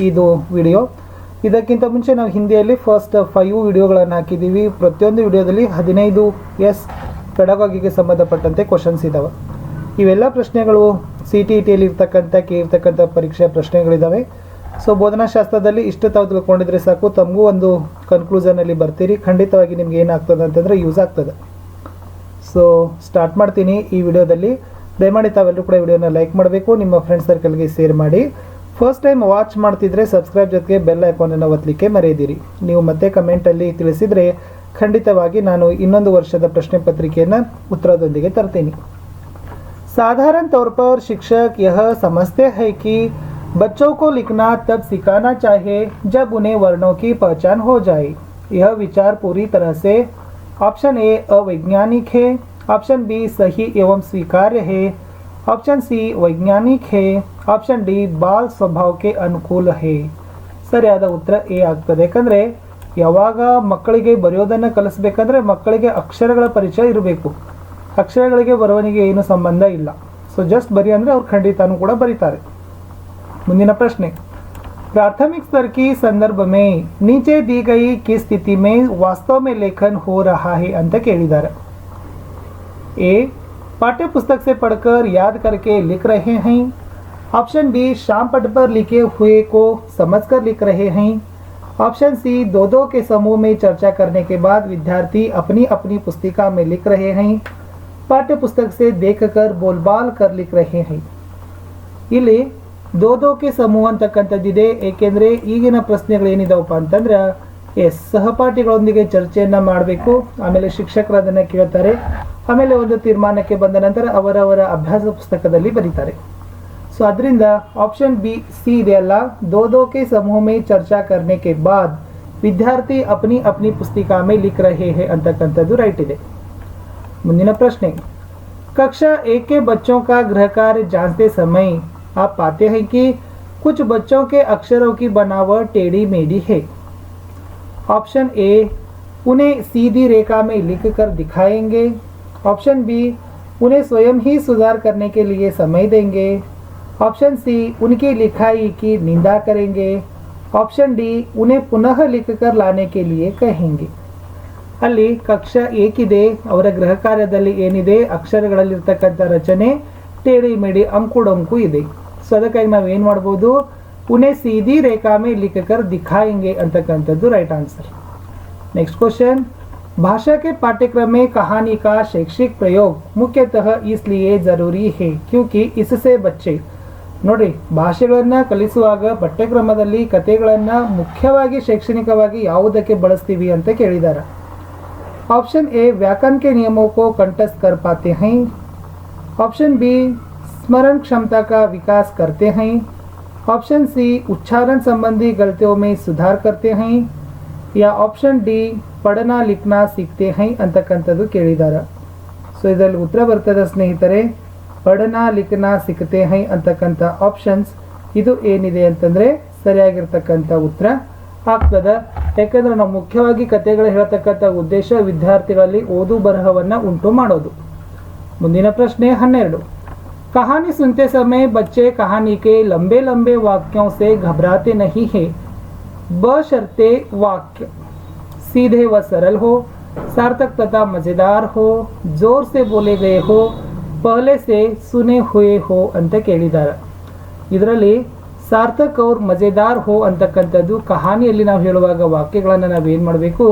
ಇದು ವಿಡಿಯೋ. ಇದಕ್ಕಿಂತ ಮುಂಚೆ ನಾವು ಹಿಂದಿಯಲ್ಲಿ ಫಸ್ಟ್ 5 ವಿಡಿಯೋಗಳನ್ನು ಹಾಕಿದ್ದೀವಿ. ಪ್ರತಿಯೊಂದು ವಿಡಿಯೋದಲ್ಲಿ 15 ಎಸ್ ಪೆಡಗಾಗಿಗೆ ಸಂಬಂಧಪಟ್ಟಂತೆ ಕ್ವಶನ್ಸ್ ಇದ್ದಾವೆ. ಇವೆಲ್ಲ ಪ್ರಶ್ನೆಗಳು CTETಯಲ್ಲಿ ಇರ್ತಕ್ಕಂಥ ಕೇಳಿರ್ತಕ್ಕಂಥ ಪರೀಕ್ಷೆಯ ಪ್ರಶ್ನೆಗಳಿದ್ದಾವೆ. ಸೊ ಬೋಧನಾಶಾಸ್ತ್ರದಲ್ಲಿ ಇಷ್ಟು ತಾವು ತಿಳ್ಕೊಂಡಿದ್ರೆ ಸಾಕು, ತಮಗೂ ಒಂದು ಕನ್ಕ್ಲೂಷನಲ್ಲಿ ಬರ್ತೀರಿ. ಖಂಡಿತವಾಗಿ ನಿಮ್ಗೆ ಏನಾಗ್ತದೆ ಅಂತಂದರೆ ಯೂಸ್ ಆಗ್ತದೆ. ಸೊ ಸ್ಟಾರ್ಟ್ ಮಾಡ್ತೀನಿ ಈ ವಿಡಿಯೋದಲ್ಲಿ. ದಯಮಾಡಿ ತಾವೆಲ್ಲರೂ ಕೂಡ ವಿಡಿಯೋನ ಲೈಕ್ ಮಾಡಬೇಕು, ನಿಮ್ಮ ಫ್ರೆಂಡ್ಸ್ ಸರ್ಕಲ್ಗೆ ಶೇರ್ ಮಾಡಿ. ಫಸ್ಟ್ ಟೈಮ್ ವಾಚ್ ಮಾಡ್ತಿದ್ರೆ ಸಬ್ಸ್ಕ್ರೈಬ್ ಜೊತೆಗೆ ಬೆಲ್ ಐಕಾನನ್ನು ಒತ್ತಲಿಕ್ಕೆ ಮರೆಯದಿರಿ. ನೀವು ಮತ್ತೆ ಕಮೆಂಟಲ್ಲಿ ತಿಳಿಸಿದರೆ ಖಂಡಿತವಾಗಿ ನಾನು ಇನ್ನೊಂದು ವರ್ಷದ ಪ್ರಶ್ನೆ ಪತ್ರಿಕೆಯನ್ನು ಉತ್ತರದೊಂದಿಗೆ ತರ್ತೀನಿ. साधारण तौर पर शिक्षक यह समझते हैं कि बच्चों को लिखना तब सिखाना चाहिए जब उन्हें वर्णों की पहचान हो जाए. यह विचार पूरी तरह से ऑप्शन ए अवैज्ञानिक है, ऑप्शन बी सही एवं स्वीकार्य है, ऑप्शन सी वैज्ञानिक है, ऑप्शन डी बाल स्वभाव के अनुकूल है. ಸರಿಯಾದ ಉತ್ತರ ಎ ಆಗ್ತದೆ. ಯಾಕಂದರೆ ಯಾವಾಗ ಮಕ್ಕಳಿಗೆ ಬರೆಯೋದನ್ನು ಕಲಿಸ್ಬೇಕಂದ್ರೆ ಮಕ್ಕಳಿಗೆ ಅಕ್ಷರಗಳ ಪರಿಚಯ ಇರಬೇಕು. ಅಕ್ಷರಗಳಿಗೆ ಬರವಣಿಗೆ ಏನು ಸಂಬಂಧ ಇಲ್ಲ. ಸೊ ಜಸ್ಟ್ ಬರಿ ಅಂದರೆ ಅವ್ರು ಖಂಡಿತಾನು ಕೂಡ ಬರೀತಾರೆ. ಮುಂದಿನ ಪ್ರಶ್ನೆ, प्राथमिक स्तर की संदर्भ में नीचे दी गई किस स्थिति में वास्तव में लेखन हो रहा है ಅಂತ ಕೇಳಿದ್ದಾರೆ. ए पाठ्य पुस्तक से पढ़कर याद करके लिख रहे हैं, ऑप्शन बी शाम पट पर लिखे हुए को समझकर लिख रहे हैं, ऑप्शन सी दो के समूह में चर्चा करने के बाद विद्यार्थी अपनी अपनी पुस्तिका में लिख रहे हैं, पाठ्य पुस्तक से देखकर बोलबाल कर लिख रहे हैं. ಇಲ್ಲಿ ದೋದೋಕೆ ಸಮೂಹ ಅಂತಕ್ಕಂಥದ್ದಿದೆ. ಏಕೆಂದರೆ ಈಗಿನ ಪ್ರಶ್ನೆಗಳೇನಿದಾವಪ್ಪ ಅಂತಂದ್ರೆ ಸಹಪಾಠಿಗಳೊಂದಿಗೆ ಚರ್ಚೆಯನ್ನು ಮಾಡಬೇಕು, ಆಮೇಲೆ ಶಿಕ್ಷಕರು ಅದನ್ನು ಕೇಳ್ತಾರೆ, ಆಮೇಲೆ ಒಂದು ತೀರ್ಮಾನಕ್ಕೆ ಬಂದ ನಂತರ ಅವರವರ ಅಭ್ಯಾಸ ಪುಸ್ತಕದಲ್ಲಿ ಬರೀತಾರೆ. ಸೊ ಅದರಿಂದ ಆಪ್ಷನ್ ಬಿ ಸಿ ಇದೆಯಲ್ಲ, ದೋದೋಕೆ ಸಮೂಹ ಮೇ ಚರ್ಚಾ ಕರ್ನೆ ಕೆ ಬಾದ್ ವಿದ್ಯಾರ್ಥಿ ಅಪ್ನಿ ಅಪ್ನಿ ಪುಸ್ತಿಕಾ ಮೇ ಲಿಖ್ ರಹೆ ಹೇ ಅಂತಕ್ಕಂಥದ್ದು ರೈಟ್ ಇದೆ. ಮುಂದಿನ ಪ್ರಶ್ನೆ, कक्षा 1 के बच्चों का गृह कार्य जांचते समय आप पाते हैं कि कुछ बच्चों के अक्षरों की बनावट टेढ़ी मेढ़ी है. ऑप्शन ए उन्हें सीधी रेखा में लिखकर दिखाएंगे, ऑप्शन बी उन्हें स्वयं ही सुधार करने के लिए समय देंगे, ऑप्शन सी उनकी लिखाई की निंदा करेंगे, ऑप्शन डी उन्हें पुनः लिखकर लाने के लिए कहेंगे. ಅಲ್ಲಿ ಕಕ್ಷಾ ಏಕಿದೆ, ಅವರ ಗೃಹ ಕಾರ್ಯದಲ್ಲಿ ಏನಿದೆ, ಅಕ್ಷರಗಳಲ್ಲಿರ್ತಕ್ಕಂಥ ರಚನೆ ಟೇಡಿ ಮೇಡಿ ಅಂಕುಡೊಂಕು ಇದೆ. ಸೊ ಅದಕ್ಕಾಗಿ ನಾವು ಏನು ಮಾಡ್ಬೋದು, ಉನ್ಹೇ ಸೀದಿ ರೇಖಾ ಮೇ ಲಿಖಕರ್ ದಿಖಾಯೆಂಗೆ ಅಂತಕ್ಕಂಥದ್ದು ರೈಟ್ ಆನ್ಸರ್. नेक्स्ट क्वेश्चन, भाषा के पाठ्यक्रम में कहानी का शैक्षिक प्रयोग मुख्यतः इसलिए जरूरी है क्योंकि इससे बच्चे ನೋಡಿ ಭಾಷೆಗಳನ್ನು ಕಲಿಸುವಾಗ ಪಠ್ಯಕ್ರಮದಲ್ಲಿ ಕಥೆಗಳನ್ನು ಮುಖ್ಯವಾಗಿ ಶೈಕ್ಷಣಿಕವಾಗಿ ಯಾವುದಕ್ಕೆ ಬಳಸ್ತೀವಿ ಅಂತ ಕೇಳಿದ್ದಾರೆ. ऑप्शन ए व्याकरण के नियमों को कंठस्थ कर पाते हैं, ऑप्शन बी स्मरण क्षमता का विकास करते हैं, ऑप्शन सी उच्चारण संबंधी गलतियों में सुधार करते हैं, या ऑप्शन डी पढ़ना लिखना सीखते हैं ಅಂತಕ್ಕಂಥದ್ದು ಕೇಳಿದ್ದಾರೆ. ಸೊ ಇದರಲ್ಲಿ ಉತ್ತರ ಬರ್ತದೆ ಸ್ನೇಹಿತರೆ, ಪढ़ना लिखना सीखते हैं ಅಂತಕ್ಕಂಥ ಆಪ್ಷನ್ಸ್ ಇದು ಏನಿದೆ ಅಂತಂದರೆ ಸರಿಯಾಗಿರ್ತಕ್ಕಂಥ ಉತ್ತರ ಆಗ್ತದೆ. ಯಾಕಂದರೆ ನಾವು ಮುಖ್ಯವಾಗಿ ಕಥೆಗಳು ಹೇಳ್ತಕ್ಕಂಥ ಉದ್ದೇಶ ವಿದ್ಯಾರ್ಥಿಗಳಲ್ಲಿ ಓದು ಬರಹವನ್ನು ಉಂಟು ಮಾಡೋದು. ಮುಂದಿನ ಪ್ರಶ್ನೆ 12, कहानी सुनते समय बच्चे कहानी के लंबे लंबे वाक्यों से घबराते नहीं हैं, बशर्ते वाक्य सीधे व सरल हो, सार्थक तथा मज़ेदार हो, जोर से बोले गए हो, पहले से सुने हुए हो ಅಂತ ಕೇಳಿದ್ದಾರೆ. ಇದರಲ್ಲಿ ಸಾರ್ಥಕ್ ಅವ್ರ ಮಜೆದಾರ್ ಹೋ ಅಂತಕ್ಕಂಥದ್ದು ಕಹಾನಿಯಲ್ಲಿ ನಾವು ಹೇಳುವಾಗ ವಾಕ್ಯಗಳನ್ನು ನಾವೇನು ಮಾಡಬೇಕು,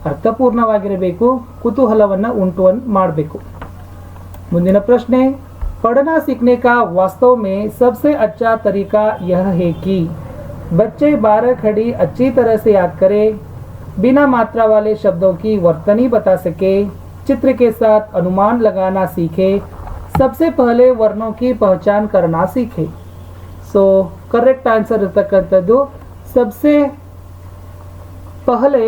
ಅರ್ಥಪೂರ್ಣವಾಗಿರಬೇಕು, ಕುತೂಹಲವನ್ನು ಉಂಟು ಮಾಡಬೇಕು. ಮುಂದಿನ ಪ್ರಶ್ನೆ, पढ़ना सीखने का वास्तव में सबसे अच्छा तरीका यह है कि बच्चे 12 खड़ी अच्छी तरह से याद करें, बिना मात्रा वाले शब्दों की वर्तनी बता सके, चित्र के साथ अनुमान लगाना सीखे, सबसे पहले वर्णों की पहचान करना सीखे. सो करेक्ट आंसर ಇರತಕ್ಕಂಥದ್ದು सबसे पहले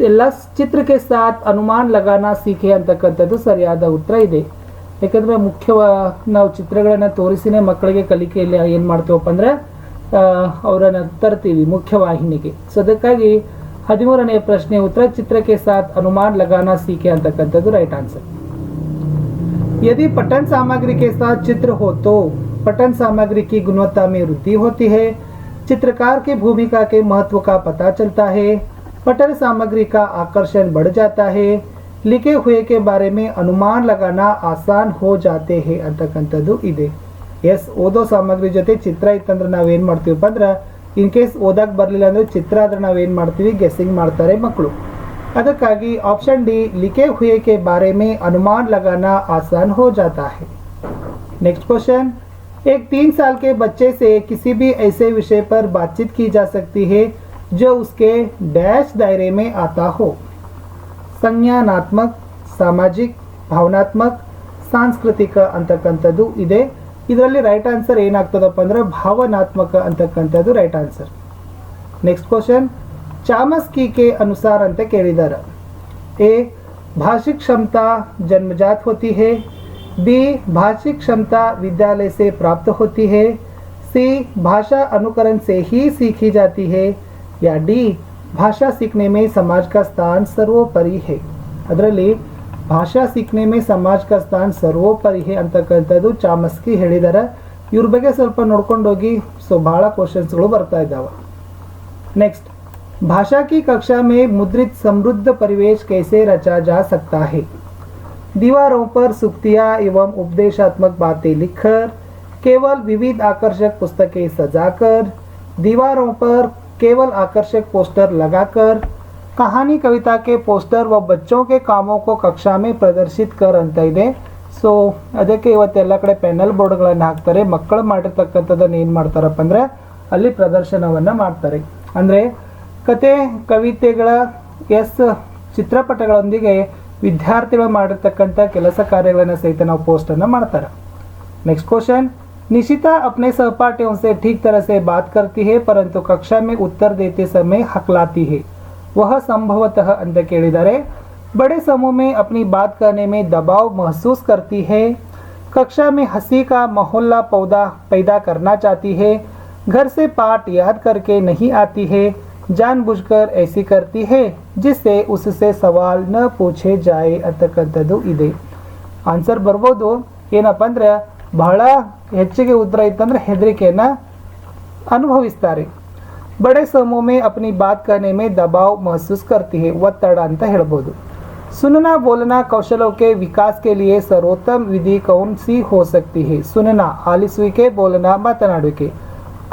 ಎಲ್ಲ ಚಿತ್ರ के साथ अनुमान लगाना सीखे ಅಂತಕ್ಕಂಥದ್ದು ಸರಿಯಾದ ಉತ್ತರ ಇದೆ. ಯಾಕಂದರೆ ಮುಖ್ಯವಾಗಿ ನಾವು ಚಿತ್ರಗಳನ್ನು ತೋರಿಸಿನೇ ಮಕ್ಕಳಿಗೆ ಕಲಿಕೆಯಲ್ಲಿ ಏನು ಮಾಡ್ತೀವಪ್ಪ ಅಂದರೆ ಅವರನ್ನು ತರ್ತೀವಿ ಮುಖ್ಯವಾಹಿನಿಗೆ. ಸೊ ಅದಕ್ಕಾಗಿ 13ನೇ ಪ್ರಶ್ನೆ उत्तर चित्र के साथ अनुमान लगाना सीखे ಅಂತಕ್ಕಂಥದ್ದು ರೈಟ್ ಆನ್ಸರ್. यदि पठन सामग्री के साथ चित्र हो तो पठन सामग्री की गुणवत्ता में वृद्धि होती है, चित्रकार की भूमिका के महत्व का पता चलता है, पठन सामग्री का आकर्षण बढ़ जाता है, लिखे हुए के बारे में अनुमान लगाना आसान हो जाते हैं ಅಂತಕ್ಕಂಥದ್ದು ಇದೆ. ಎಸ್ ಓದೋ ಸಾಮಗ್ರಿ ಜೊತೆ ಚಿತ್ರ ಇತ್ತಂದ್ರೆ ನಾವೇನು ಮಾಡ್ತೀವಪ್ಪ ಅಂದ್ರೆ ಇನ್ ಕೇಸ್ ಓದಕ್ಕೆ ಬರಲಿಲ್ಲ ಅಂದರೆ ಚಿತ್ರ ಆದ್ರೆ ನಾವೇನು ಮಾಡ್ತೀವಿ ಗೆಸ್ಸಿಂಗ್ ಮಾಡ್ತಾರೆ ಮಕ್ಕಳು. ಅದಕ್ಕಾಗಿ ऑप्शन डी लिखे हुए के बारे में अनुमान लगाना आसान हो जाता है. नेक्स्ट क्वेश्चन, एक 3 साल के बच्चे से किसी भी ऐसे विषय पर बातचीत की जा सकती है जो उसके डैश दायरे में आता हो. ಸಂಜ್ಞಾನಾತ್ಮಕ, ಸಾಮಾಜಿಕ, ಭಾವನಾತ್ಮಕ, ಸಾಂಸ್ಕೃತಿಕ ಅಂತಕ್ಕಂಥದ್ದು ಇದೆ. ಇದರಲ್ಲಿ ರೈಟ್ ಆನ್ಸರ್ ಏನಾಗ್ತದಪ್ಪ ಅಂದ್ರೆ ಭಾವನಾತ್ಮಕ ಅಂತಕ್ಕಂಥದ್ದು ರೈಟ್ ಆನ್ಸರ್. ನೆಕ್ಸ್ಟ್ ಕ್ವಶನ್, ಚಾಮಸ್ಕಿ के अनुसार ಅಂತ ಕೇಳಿದ್ದಾರೆ. ए भाषिक क्षमता जन्मजात होती है, बी भाषिक क्षमता विद्यालय से प्राप्त होती है, सी भाषा अनुकरण से ही सीखी जाती है, या डी भाषा सीखने में समाज का स्थान सर्वोपरि है. ಅದರಲ್ಲಿ ಭಾಷಾ सीखने में समाज का स्थान सर्वोपरि है ಅಂತಕ್ಕಂಥದ್ದು ಚಾಮಸ್ಕಿ ಹೇಳಿದ್ದಾರೆ. ಇವ್ರ ಬಗ್ಗೆ ಸ್ವಲ್ಪ ನೋಡ್ಕೊಂಡು ಹೋಗಿ. ಸೊ ಭಾಳ ಕ್ವಶನ್ಸ್ಗಳು ಬರ್ತಾ ಇದ್ದಾವೆ. नेक्स्ट, भाषा की कक्षा में मुद्रित समृद्ध परिवेश कैसे रचा जा सकता है. दीवारों पर सूक्तियाँ एवं उपदेशात्मक बातें लिखकर, केवल विविध आकर्षक पुस्तकें सजाकर, दीवारों पर केवल आकर्षक पोस्टर लगाकर, कहानी कविता के पोस्टर व बच्चों के कामों को कक्षा में प्रदर्शित कर ಅಂತ ಇದೆ. ಸೊ ಅದಕ್ಕೆ ಇವತ್ತೆಲ್ಲ ಕಡೆ ಪೆನ್ನಲ್ ಬೋರ್ಡ್ಗಳನ್ನು ಹಾಕ್ತಾರೆ. ಮಕ್ಕಳು ಮಾಡಿರ್ತಕ್ಕಂಥದ್ದನ್ನು ಏನು ಮಾಡ್ತಾರಪ್ಪ ಅಂದರೆ ಅಲ್ಲಿ ಪ್ರದರ್ಶನವನ್ನು ಮಾಡ್ತಾರೆ. ಅಂದರೆ ಕತೆ ಕವಿತೆಗಳ ಚಿತ್ರಪಟಗಳೊಂದಿಗೆ ವಿದ್ಯಾರ್ಥಿಗಳು ಮಾಡಿರ್ತಕ್ಕಂಥ ಕೆಲಸ ಕಾರ್ಯಗಳನ್ನು ಸಹಿತ ನಾವು ಪೋಸ್ಟನ್ನು ಮಾಡ್ತಾರೆ. नेक्स्ट क्वेश्चन, निशिता अपने सहपाठियों से ठीक तरह से बात करती है परंतु कक्षा में उत्तर देते समय हकलाती है, वह संभवतः ಅಂತ ಕೇಳಿದ್ದಾರೆ. बड़े समूह में अपनी बात करने में दबाव महसूस करती है, कक्षा में हंसी का माहौल पैदा करना चाहती है, घर से पाठ याद करके नहीं आती है, जानबूझकर ऐसी करती है जिससे उससे सवाल न पूछे जाए ಅಂತಕ್ಕಂಥದ್ದು ಇದೆ. ಆನ್ಸರ್ ಬರ್ಬೋದು. ಏನಪ್ಪ ಅಂದರೆ ಬಹಳ ಹೆಚ್ಚಿಗೆ ಉತ್ತರ ಇತ್ತಂದ್ರೆ ಹೆದರಿಕೆಯನ್ನು ಅನುಭವಿಸ್ತಾರೆ. बड़े समूह में अपनी बात करने में दबाव महसूस करती है, ಒತ್ತಡ ಅಂತ ಹೇಳ್ಬೋದು. सुनना बोलना कौशलों के विकास के लिए सर्वोत्तम विधि कौन सी हो सकती है. सुनना ಆಲಿಸುವಿಕೆ, बोलना ಮಾತನಾಡುವಿಕೆ,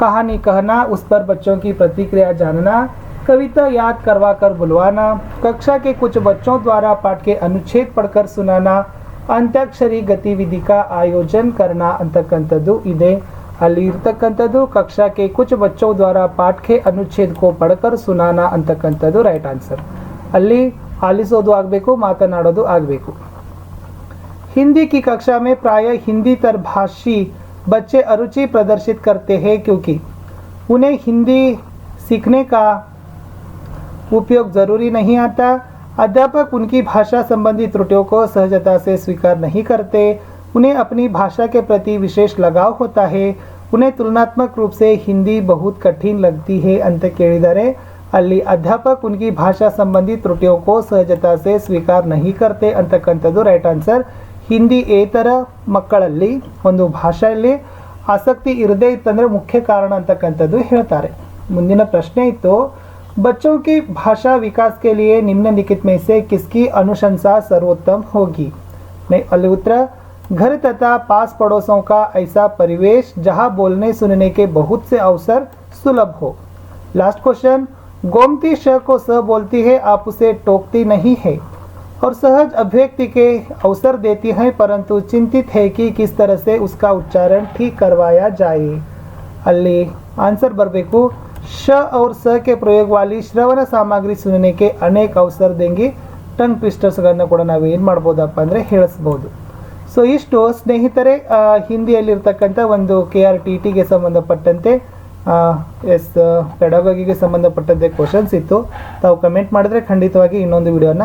कहानी कहना, उस पर बच्चों की प्रतिक्रिया जानना, कविता याद करवा कर बुलवाना, कक्षा के कुछ बच्चों द्वारा पाठ के अनुच्छेद पढ़कर सुनाना, अंत्याक्षरी गतिविधि का आयोजन करना ಅಂತಕ್ಕಂಥದ್ದು ಇದೆ. ಅಲ್ಲಿ ಇರ್ತಕ್ಕಂಥದ್ದು कक्षा के कुछ बच्चों द्वारा पाठ के अनुच्छेद को पढ़कर सुनाना ಅಂತಕ್ಕಂಥದ್ದು ರೈಟ್ ಆನ್ಸರ್. ಅಲ್ಲಿ ಆಲಿಸೋದು ಆಗಬೇಕು, ಮಾತನಾಡೋದು ಆಗಬೇಕು. हिंदी की कक्षा में प्राय हिंदी तरभाषी बच्चे अरुचि प्रदर्शित करते हैं क्योंकि उन्हें हिंदी सीखने का उपयोग ज़रूरी नहीं आता, अध्यापक उनकी भाषा संबंधी त्रुटियों को सहजता से स्वीकार नहीं करते, उन्हें अपनी भाषा के प्रति विशेष लगाव होता है, उन्हें तुलनात्मक रूप से हिंदी बहुत कठिन लगती है ಅಂತ ಕೇಳಿದ್ದಾರೆ. ಅಲ್ಲಿ ಅಧ್ಯಾಪक उनकी भाषा संबंधी त्रुटियों को सहजता से स्वीकार नहीं करते ಅಂತಕ್ಕಂಥದ್ದು ರೈಟ್ ಆನ್ಸರ್. ಹಿಂದಿ ಏತರ ಮಕ್ಕಳಲ್ಲಿ ಒಂದು ಭಾಷೆಯಲ್ಲಿ ಆಸಕ್ತಿ ಇರದೇ ಇತ್ತಂದರೆ ಮುಖ್ಯ ಕಾರಣ ಅಂತಕ್ಕಂಥದ್ದು ಹೇಳ್ತಾರೆ. ಮುಂದಿನ ಪ್ರಶ್ನೆ ಇತ್ತು, बच्चों की भाषा विकास के लिए निम्नलिखित में से किसकी अनुशंसा सर्वोत्तम होगी. ಅಲ್ಲಿ उत्तर, घर तथा पास पड़ोसों का ऐसा परिवेश जहां बोलने सुनने के बहुत से अवसर सुलभ हो. लास्ट क्वेश्चन, गोमती श को स बोलती है, आप उसे टोकती नहीं है और सहज अभिव्यक्ति के अवसर देती है परंतु चिंतित है कि किस तरह से उसका उच्चारण ठीक करवाया जाए. ಅಲ್ಲಿ आंसर बरबेकु, श और स के प्रयोग वाली श्रवण सामग्री सुनने के अनेक अवसर देंगे. ಟಂಗ್ ಟ್ವಿಸ್ಟರ್ಸ್ಗಳನ್ನು ಕೂಡ ನಾವು ಏನು ಮಾಡ್ಬೋದಪ್ಪ ಅಂದರೆ ಹೇಳಿಸ್ಬೋದು. ಸೊ ಇಷ್ಟು ಸ್ನೇಹಿತರೆ ಹಿಂದಿಯಲ್ಲಿರ್ತಕ್ಕಂಥ ಒಂದು KRTTಗೆ ಸಂಬಂಧಪಟ್ಟಂತೆ ಪೆಡಗಾಗಿಗೆ ಸಂಬಂಧಪಟ್ಟಂತೆ ಕ್ವಶನ್ಸ್ ಇತ್ತು. ತಾವು ಕಮೆಂಟ್ ಮಾಡಿದ್ರೆ ಖಂಡಿತವಾಗಿ ಇನ್ನೊಂದು ವಿಡಿಯೋನ